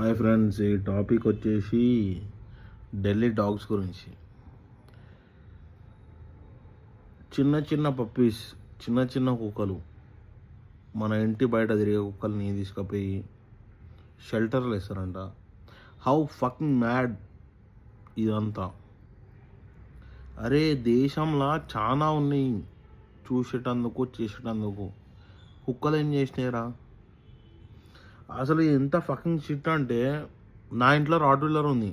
Hi friends, ఈ topic వచ్చేసి Delhi dogs గురించి. చిన్న చిన్న పప్పీస్, చిన్న చిన్న కుక్కలు, మన ఇంటి బయట తిరిగే కుక్కల్ని తీసుకుపోయి షెల్టర్లు వేస్తారంట. హౌ ఫకింగ్ మ్యాడ్ ఇదంతా. అరే, దేశంలో చాలా ఉన్నాయి చూసేటందుకు చేసేటందుకు. కుక్కలు ఏం చేసినాయిరా? అసలు ఎంత ఫకింగ్ షిట్ అంటే, నా ఇంట్లో రాడ్వీలర్ ఉంది,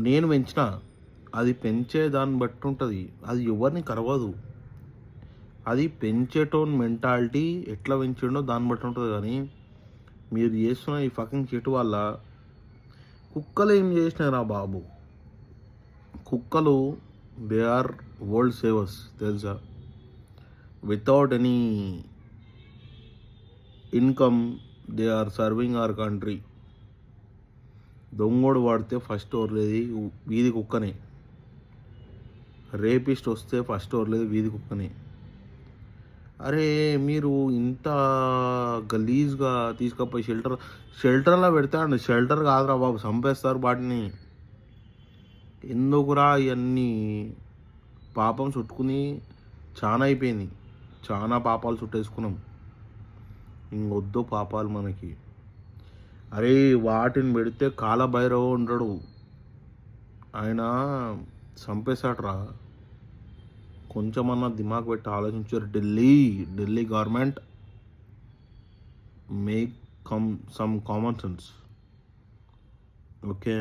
నేను పెంచిన. అది పెంచే దాన్ని బట్టి ఉంటుంది, అది ఎవరిని కరవదు. అది పెంచేటోన్ మెంటాలిటీ ఎట్లా పెంచిండో దాన్ని బట్టి ఉంటుంది. కానీ మీరు చేస్తున్న ఈ ఫకింగ్ షిట్ వల్ల కుక్కలు ఏం చేసినారా బాబు? కుక్కలు దే ఆర్ వరల్డ్ సేవర్స్, తెలుసా? Without any income they are serving our country. దొంగోడు వాడితే ఫస్ట్ ఓర్లేది వీధి కుక్కనే. రేపిస్ట్ వస్తే ఫస్ట్ ఓర్లేదు వీధి కుక్కనే. అరే, మీరు ఇంత గలీజ్గా తీసుకపోయి షెల్టర్లో పెడతాండి. షెల్టర్ కాదురా బాబు, చంపేస్తారు వాటిని. ఎందుకురా ఇవన్నీ? పాపం చుట్టుకుని చాలా అయిపోయింది, చాలా పాపాలు చుట్టేసుకున్నాం. ఇంకొద్దు పాపాలు మనకి. అరే, వాటిని పెడితే కాలభైరవ ఉంటాడు, ఆయన చంపేశాడ్రా. కొంచెమన్నా దిమాగ్ పెట్టి ఆలోచించారు. Delhi government make some common sense. Okay.